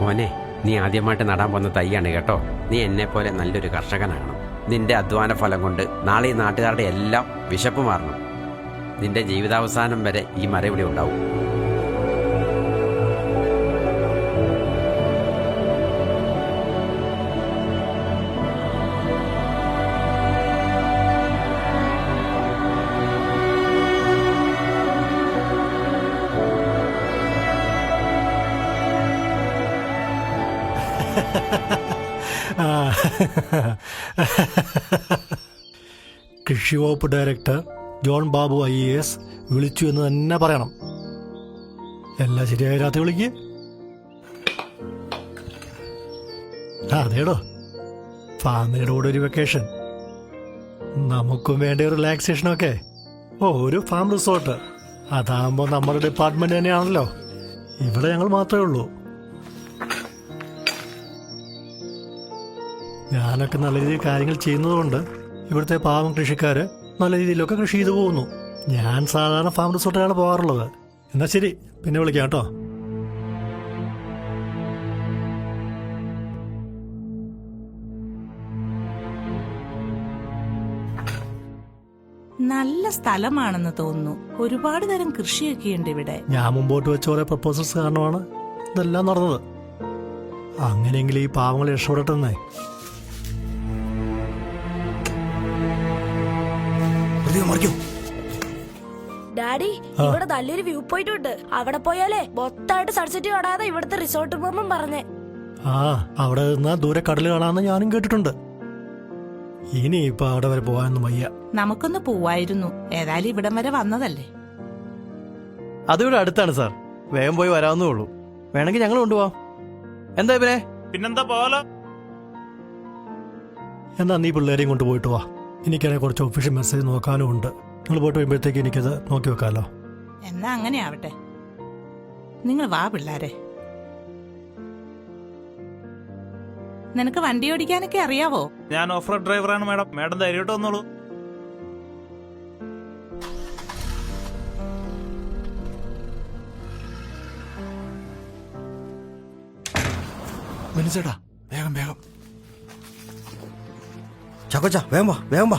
മോനെ, നീ ആദ്യമായിട്ട് നടാൻ പോകുന്ന തൈയാണ് കേട്ടോ. നീ എന്നെപ്പോലെ നല്ലൊരു കർഷകനാകണം. നിന്റെ അധ്വാന ഫലം കൊണ്ട് നാളെ ഈ നാട്ടുകാരുടെ എല്ലാം വിശപ്പ് മാറണം. നിന്റെ ജീവിതാവസാനം വരെ ഈ മരം ഇവിടെ ഉണ്ടാവും. കൃഷി വകുപ്പ് ഡയറക്ടർ ജോൺ ബാബു IAS വിളിച്ചു എന്ന് തന്നെ പറയണം. എല്ലാം ശരിയായ രാത്രി വിളിക്ക്. അതേടോ, ഫാമിലിയുടെ കൂടെ ഒരു വെക്കേഷൻ, നമുക്കും വേണ്ട റിലാക്സേഷനൊക്കെ. ഒരു ഫാം റിസോർട്ട്, അതാകുമ്പോൾ നമ്മുടെ ഡിപ്പാർട്ട്മെന്റ് തന്നെയാണല്ലോ. ഇവിടെ ഞങ്ങൾ മാത്രമേ ഉള്ളൂ. ഞാനൊക്കെ നല്ല രീതിയിൽ കാര്യങ്ങൾ ചെയ്യുന്നതുകൊണ്ട് ഇവിടുത്തെ പാവം കൃഷിക്കാര് നല്ല രീതിയിലൊക്കെ കൃഷി ചെയ്തു പോകുന്നു. ഞാൻ സാധാരണ ഫാം റിസോർട്ടിലാണ് പോകാറുള്ളത്. എന്നാ ശരി, പിന്നെ വിളിക്കാം കേട്ടോ. നല്ല സ്ഥലമാണെന്ന് തോന്നുന്നു. ഒരുപാട് തരം കൃഷിയൊക്കെ ഉണ്ട് ഇവിടെ. ഞാൻ മുമ്പോട്ട് വെച്ച കുറെ പ്രപ്പോസൽസ് കാരണമാണ് ഇതെല്ലാം നടന്നത്. അങ്ങനെയെങ്കിൽ ഈ പാവങ്ങൾ രക്ഷപ്പെടട്ടെന്നേ. ഡാഡി, ഇവിടെ നല്ലൊരു വ്യൂ പോയിന്റ് ഉണ്ട്. അവിടെ പോയാലേ മൊത്തമായിട്ട് സൺസെറ്റ് കാണാതെ ഇവിടുത്തെ റിസോർട്ട് പോകുമ്പം പറഞ്ഞേ. അവിടെ നിന്നാ ദൂരെ കടൽ കാണാന്ന് ഞാനും കേട്ടിട്ടുണ്ട്. ഇനി ഇപ്പൊ അവിടെ വരെ പോകാനൊന്നും വയ്യ. നമുക്കൊന്ന് പോവായിരുന്നു. ഏതായാലും ഇവിടം വരെ വന്നതല്ലേ. അതിവിടെ അടുത്താണ് സാർ, വേഗം പോയി വരാവുന്നേ ഉള്ളൂ. വേണമെങ്കിൽ ഞങ്ങൾ കൊണ്ടുപോവാം. എന്താ ഇവനെ? പിന്നെന്താ പോവാലോ. എന്നാ നീ പിള്ളേരെയും കൊണ്ടുപോയിട്ട് വാ. എനിക്കാണെങ്കിൽ കുറച്ച് ഒഫീഷ്യൽ മെസ്സേജ് നോക്കാനും ഉണ്ട്. നിങ്ങൾ പോയിട്ട് വരുമ്പോഴത്തേക്ക് എനിക്കത് നോക്കി വെക്കാമല്ലോ. എന്നാ അങ്ങനെ ആവട്ടെ. നിങ്ങൾ വാ പിള്ളാരെ. നിനക്ക് വണ്ടി ഓടിക്കാനൊക്കെ അറിയാവോ? ഞാൻ ഓഫ് റോഡ് ഡ്രൈവറാണ് മാഡം. മാഡം ധൈര്യമായിട്ട് വന്നോളൂ. മനസ്സേട്ടാ, വേഗം വേഗം. ചാക്കോച്ച, വേഗം വാ, വേഗം വാ.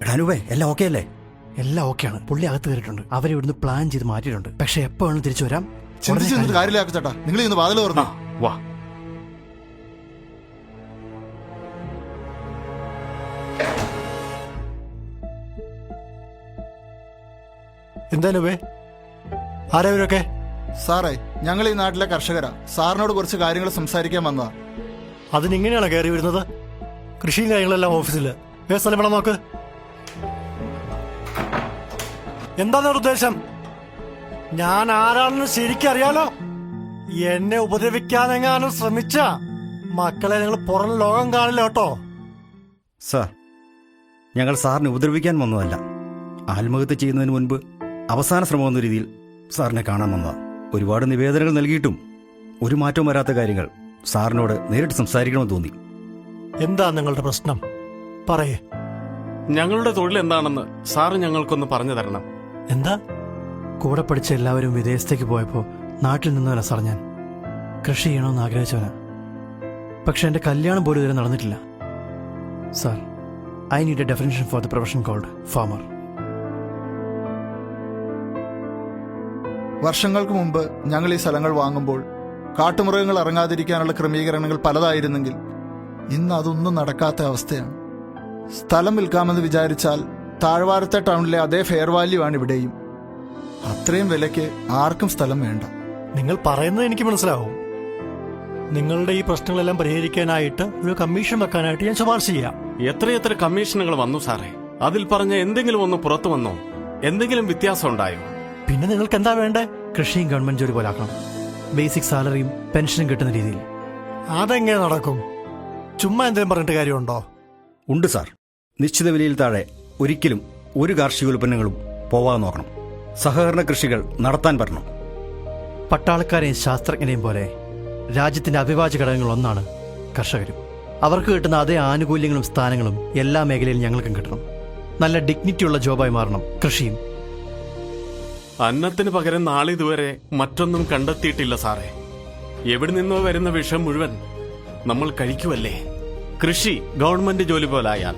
എടാനുവേ, എല്ലാം ഓക്കെ അല്ലേ? എല്ലാം ഓക്കെയാണ്. പുള്ളി അകത്ത് കയറിയിട്ടുണ്ട്. അവരെ ഇവിടുന്ന് പ്ലാൻ ചെയ്ത് മാറ്റിയിട്ടുണ്ട്. പക്ഷെ എപ്പോ വേണം തിരിച്ചു വരാം. ചിന്തിച്ചു കാര്യമില്ല ചേട്ടാ. നിങ്ങൾ ഇന്ന് വാതിൽ തുറന്നു വാ. എന്തായാലും ആരവരൊക്കെ? സാറേ, ഞങ്ങൾ ഈ നാട്ടിലെ കർഷകരാ. സാറിനോട് കുറച്ച് കാര്യങ്ങൾ സംസാരിക്കാൻ വന്നതാ. അതിനിങ്ങനെയാണോ കയറി വരുന്നത്? കൃഷിയും കാര്യങ്ങളെല്ലാം ഓഫീസില്. സ്ഥലം വേണം നോക്ക്. എന്താണ് ഉദ്ദേശം? ഞാൻ ആരാണെന്ന് ശരിക്കറിയാലോ. എന്നെ ഉപദ്രവിക്കാനെങ്ങാനും ശ്രമിച്ച മക്കളെ നിങ്ങൾ പുറം ലോകം കാണില്ല കേട്ടോ. സാർ, ഞങ്ങൾ സാറിനെ ഉപദ്രവിക്കാൻ വന്നതല്ല. ആത്മഹത്യ ചെയ്യുന്നതിന് മുൻപ് അവസാന ശ്രമം എന്ന രീതിയിൽ സാറിനെ കാണാൻ വന്നതാ. ഒരുപാട് നിവേദനങ്ങൾ നൽകിയിട്ടും ഒരു മാറ്റവും വരാത്ത കാര്യങ്ങൾ സാറിനോട് നേരിട്ട് സംസാരിക്കണമെന്ന് തോന്നി. എന്താ നിങ്ങളുടെ പ്രശ്നം? പറയേ. ഞങ്ങളുടെ തൊഴിൽ എന്താണെന്ന് സാറ് ഞങ്ങൾക്കൊന്ന് പറഞ്ഞു തരണം. എന്താ? കൂടെ പഠിച്ച എല്ലാവരും വിദേശത്തേക്ക് പോയപ്പോൾ നാട്ടിൽ നിന്നവനാ സാർ. ഞാൻ കൃഷി ചെയ്യണമെന്ന് ആഗ്രഹിച്ചവനാ. പക്ഷെ എന്റെ കല്യാണം പോലും ഇതുവരെ നടന്നിട്ടില്ല sir. I need a definition for the profession called farmer. വർഷങ്ങൾക്ക് മുമ്പ് ഞങ്ങൾ ഈ സ്ഥലങ്ങൾ വാങ്ങുമ്പോൾ കാട്ടുമൃഗങ്ങൾ ഇറങ്ങാതിരിക്കാനുള്ള ക്രമീകരണങ്ങൾ പലതായിരുന്നെങ്കിൽ ഇന്ന് അതൊന്നും നടക്കാത്ത അവസ്ഥയാണ്. സ്ഥലം വിൽക്കാമെന്ന് വിചാരിച്ചാൽ താഴ്വാരത്തെ ടൗണിലെ അതേ ഫെയർ വാല്യൂ ആണ് ഇവിടെയും. അത്രയും വിലയ്ക്ക് ആർക്കും സ്ഥലം വേണ്ട. നിങ്ങൾ പറയുന്നത് എനിക്ക് മനസ്സിലാവും. നിങ്ങളുടെ ഈ പ്രശ്നങ്ങളെല്ലാം പരിഹരിക്കാനായിട്ട് ഒരു കമ്മീഷൻ വെക്കാനായിട്ട് ഞാൻ ശുപാർശ ചെയ്യാം. എത്രയെത്ര കമ്മീഷനുകൾ വന്നു സാറേ. അതിൽ പറഞ്ഞ എന്തെങ്കിലും ഒന്ന് പുറത്തു വന്നോ? എന്തെങ്കിലും വ്യത്യാസം ഉണ്ടായോ? പിന്നെ നിങ്ങൾക്ക് എന്താ വേണ്ടേ? കൃഷിയും ഗവൺമെന്റ് ജോലി പോലെ ആക്കണം. ബേസിക് സാലറിയും പെൻഷനും കിട്ടുന്ന രീതിയിൽ. അതെങ്ങനെ നടക്കും? ചുമ്മാ എന്തെങ്കിലും പറഞ്ഞിട്ട് കാര്യമുണ്ടോ? ഉണ്ട് സാർ. നിശ്ചിത വിലയിൽ താഴെ ഒരിക്കലും ഒരു കാർഷിക ഉൽപ്പന്നങ്ങളും പോവാതെ നോക്കണം. സഹകരണ കൃഷികൾ നടത്താൻ പറ്റണം. പട്ടാളക്കാരെയും ശാസ്ത്രജ്ഞരെയും പോലെ രാജ്യത്തിന്റെ അവിഭാജ്യ ഘടകങ്ങളൊന്നാണ് കർഷകരും. അവർക്ക് കിട്ടുന്ന അതേ ആനുകൂല്യങ്ങളും സ്ഥാനങ്ങളും എല്ലാ മേഖലയിലും ഞങ്ങൾക്കും കിട്ടണം. നല്ല ഡിഗ്നിറ്റിയുള്ള ജോബായി മാറണം കൃഷിയും. അന്നത്തിന് പകരം നാളിതുവരെ മറ്റൊന്നും കണ്ടെത്തിയിട്ടില്ല സാറേ. എവിടെ നിന്നോ വരുന്ന വിഷം മുഴുവൻ നമ്മൾ കഴിക്കുമല്ലേ. കൃഷി ഗവൺമെന്റ് ജോലി പോലായാൽ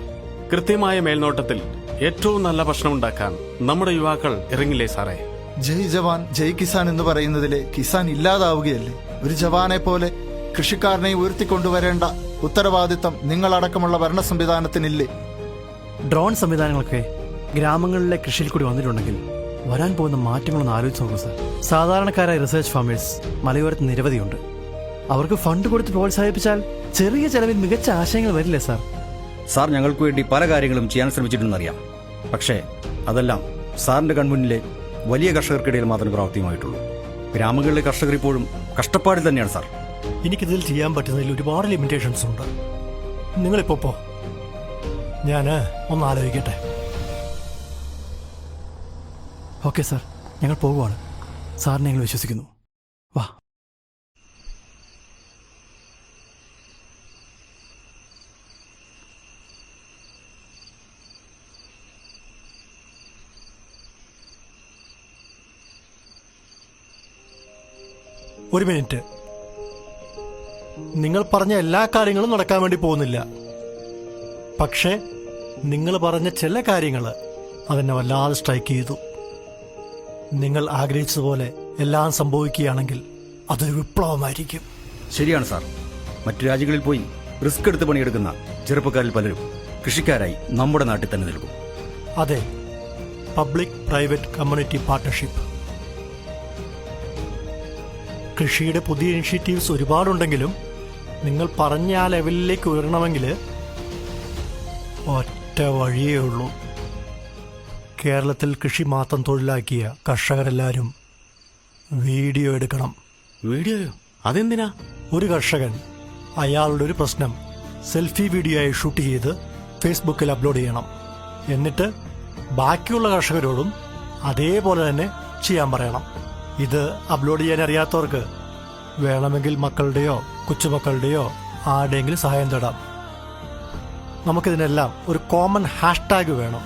കൃത്യമായ മേൽനോട്ടത്തിൽ ഏറ്റവും നല്ല ഭക്ഷണം ഉണ്ടാക്കാൻ നമ്മുടെ യുവാക്കൾ ഇറങ്ങില്ലേ സാറേ? ജയ് ജവാൻ ജയ് കിസാൻ എന്ന് പറയുന്നതിലെ കിസാൻ ഇല്ലാതാവുകയല്ലേ? ഒരു ജവാനെ പോലെ കൃഷിക്കാരനെ ഉയർത്തിക്കൊണ്ടുവരേണ്ട ഉത്തരവാദിത്തം നിങ്ങളടക്കമുള്ള ഭരണ സംവിധാനത്തിനില്ലേ? ഡ്രോൺ സംവിധാനങ്ങളൊക്കെ ഗ്രാമങ്ങളിലെ കൃഷിയിൽ കൂടി വന്നിട്ടുണ്ടെങ്കിൽ വരാൻ പോകുന്ന മാറ്റങ്ങളൊന്ന് ആലോചിച്ച് നോക്കൂ സാർ. സാധാരണക്കാരായ റിസർച്ച് ഫാമേഴ്സ് മലയോരത്ത് നിരവധിയുണ്ട്. അവർക്ക് ഫണ്ട് കൊടുത്ത് പ്രോത്സാഹിപ്പിച്ചാൽ ചെറിയ ചെലവിൽ മികച്ച ആശയങ്ങൾ വരില്ലേ സാർ? സാർ ഞങ്ങൾക്ക് വേണ്ടി പല കാര്യങ്ങളും ചെയ്യാൻ ശ്രമിച്ചിട്ടുണ്ടെന്നറിയാം. പക്ഷേ അതെല്ലാം സാറിന്റെ കൺമുന്നിലെ വലിയ കർഷകർക്കിടയിൽ മാത്രമേ പ്രാവർത്തികമായിട്ടുള്ളൂ. ഗ്രാമങ്ങളിലെ കർഷകർ ഇപ്പോഴും കഷ്ടപ്പാടിൽ തന്നെയാണ് സാർ. എനിക്കിതിൽ ചെയ്യാൻ പറ്റുന്നതിൽ ഒരുപാട് ലിമിറ്റേഷൻസ് ഉണ്ട്. നിങ്ങളിപ്പോ പോ, ഞാൻ ഒന്ന് ആലോചിക്കട്ടെ. ഓക്കെ സാർ, ഞങ്ങൾ പോകുവാണ്. സാറിനെ ഞങ്ങൾ വിശ്വസിക്കുന്നു. വാ. ഒരു മിനിറ്റ്. നിങ്ങൾ പറഞ്ഞ എല്ലാ കാര്യങ്ങളും നടക്കാൻ വേണ്ടി പോകുന്നില്ല. പക്ഷേ നിങ്ങൾ പറഞ്ഞ ചില കാര്യങ്ങൾ അതെന്നെ വല്ലാതെ സ്ട്രൈക്ക് ചെയ്തു. നിങ്ങൾ ആഗ്രഹിച്ചതുപോലെ എല്ലാം സംഭവിക്കുകയാണെങ്കിൽ അതൊരു വിപ്ലവമായിരിക്കും. ശരിയാണ് സാർ. മറ്റു രാജ്യങ്ങളിൽ പോയി റിസ്ക് എടുത്ത് പണിയെടുക്കുന്ന ചെറുപ്പക്കാരിൽ പലരും കൃഷിക്കാരായി നമ്മുടെ നാട്ടിൽ തന്നെ നിൽക്കും. അതെ, പബ്ലിക് പ്രൈവറ്റ് കമ്മ്യൂണിറ്റി പാർട്ട്ണർഷിപ്പ്. കൃഷിയുടെ പുതിയ ഇനിഷ്യേറ്റീവ്സ് ഒരുപാടുണ്ടെങ്കിലും നിങ്ങൾ പറഞ്ഞ ആ ലെവലിലേക്ക് ഉയരണമെങ്കിൽ ഒറ്റ വഴിയേ ഉള്ളൂ. കേരളത്തിൽ കൃഷി മാത്രം തൊഴിലാക്കിയ കർഷകരെല്ലാവരും വീഡിയോ എടുക്കണം. വീഡിയോയോ? അതെന്തിനാ? ഒരു കർഷകൻ അയാളുടെ ഒരു പ്രശ്നം സെൽഫി വീഡിയോ ആയി ഷൂട്ട് ചെയ്ത് ഫേസ്ബുക്കിൽ അപ്ലോഡ് ചെയ്യണം. എന്നിട്ട് ബാക്കിയുള്ള കർഷകരോടും അതേപോലെ തന്നെ ചെയ്യാൻ പറയണം. ഇത് അപ്ലോഡ് ചെയ്യാൻ അറിയാത്തവർക്ക് വേണമെങ്കിൽ മക്കളുടെയോ കൊച്ചുമക്കളുടെയോ ആരുടെയെങ്കിലും സഹായം തേടാം. നമുക്കിതിനെല്ലാം ഒരു കോമൺ ഹാഷ്ടാഗ് വേണം.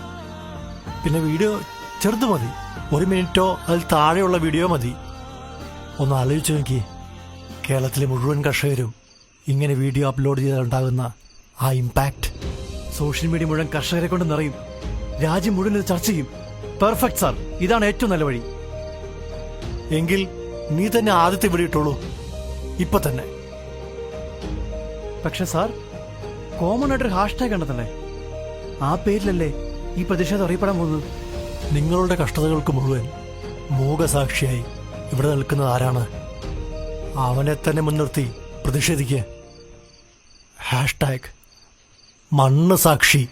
പിന്നെ വീഡിയോ ചെറുത് മതി, 1 മിനിറ്റോ അതിൽ താഴെയുള്ള വീഡിയോ മതി. ഒന്ന് ആലോചിച്ച് നോക്കി, കേരളത്തിലെ മുഴുവൻ കർഷകരും ഇങ്ങനെ വീഡിയോ അപ്ലോഡ് ചെയ്തുണ്ടാകുന്ന ആ ഇമ്പാക്റ്റ്. സോഷ്യൽ മീഡിയ മുഴുവൻ കർഷകരെ കൊണ്ട് നിറയും. രാജ്യം മുഴുവൻ ഇത് ചർച്ച ചെയ്യും. പെർഫെക്റ്റ് സാർ, ഇതാണ് ഏറ്റവും നല്ല വഴി. എങ്കിൽ നീ തന്നെ ആദ്യത്തെ വീഡിയോ ഇട്ടോളൂ, ഇപ്പൊ തന്നെ. പക്ഷെ സാർ, കോമൺ ആയിട്ടൊരു ഹാഷ്ടാഗ് കണ്ടെത്തണ്ടേ? ആ പേരിലല്ലേ ഈ പ്രതിഷേധം അറിയപ്പെടാൻ പോകുന്നത്? നിങ്ങളുടെ കഷ്ടതകൾക്ക് മുഴുവൻ മൂകസാക്ഷിയായി ഇവിടെ നിൽക്കുന്നത് ആരാണ്? അവനെ തന്നെ മുൻനിർത്തി പ്രതിഷേധിക്കുക. ഹാഷ്ടാഗ് മണ്ണ് സാക്ഷി.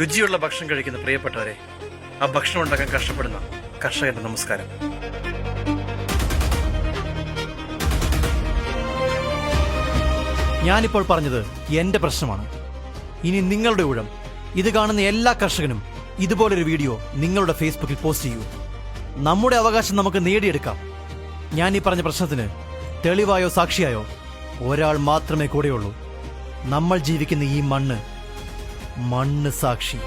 രുചിയുള്ള ഭക്ഷണം കഴിക്കുന്ന പ്രിയപ്പെട്ടവരെ, ആ ഭക്ഷണം ഉണ്ടാക്കാൻ കഷ്ടപ്പെടുന്ന കർഷകന്റെ നമസ്കാരം. ഞാനിപ്പോൾ പറഞ്ഞത് എന്റെ പ്രശ്നമാണ്. ഇനി നിങ്ങളുടെ ഊഴം. ഇത് കാണുന്ന എല്ലാ കർഷകനും ഇതുപോലൊരു വീഡിയോ നിങ്ങളുടെ ഫേസ്ബുക്കിൽ പോസ്റ്റ് ചെയ്യൂ. നമ്മുടെ അവകാശം നമുക്ക് നേടിയെടുക്കാം. ഞാൻ ഈ പറഞ്ഞ പ്രശ്നത്തിന് തെളിവായോ സാക്ഷിയായോ ഒരാൾ മാത്രമേ കൂടെയുള്ളൂ. നമ്മൾ ജീവിക്കുന്ന ഈ മണ്ണ് സാക്ഷി.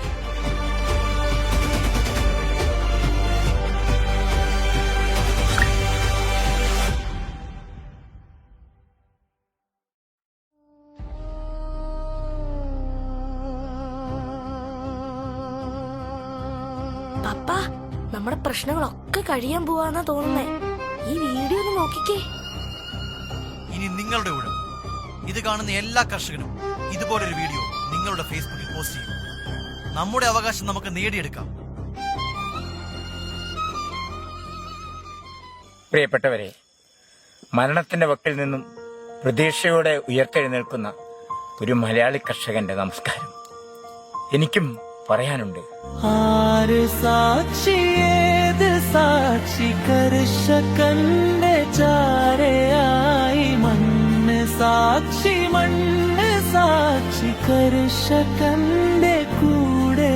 പപ്പ, നമ്മുടെ പ്രശ്നങ്ങളൊക്കെ കഴിയാൻ പോവാന്നാ തോന്നുന്നേ. ഈ വീഡിയോ ഒന്ന് നോക്കിക്കേ. ഇനി നിങ്ങളുടെ ഊഴം. ഇത് കാണുന്ന എല്ലാ കർഷകനും ഇതുപോലൊരു വീഡിയോ നിങ്ങളുടെ ഫേസ്ബുക്കിൽ പോസ്റ്റ് ചെയ്യും. നമ്മുടെ അവകാശം നമുക്ക് നേടിയെടുക്കാം. പ്രിയപ്പെട്ടവരെ, മരണത്തിന്റെ വക്കിൽ നിന്നും പ്രതീക്ഷയോടെ ഉയർത്തെഴുന്നേൽക്കുന്ന ഒരു മലയാളി കർഷകന്റെ നമസ്കാരം എനിക്കും പറയാനുണ്ട്. ആര് സാക്ഷി, ഏത് സാക്ഷി, കർഷകന്റെ ചാരയായി മണ്ണ് സാക്ഷി, കർഷകന്റെ കൂടെ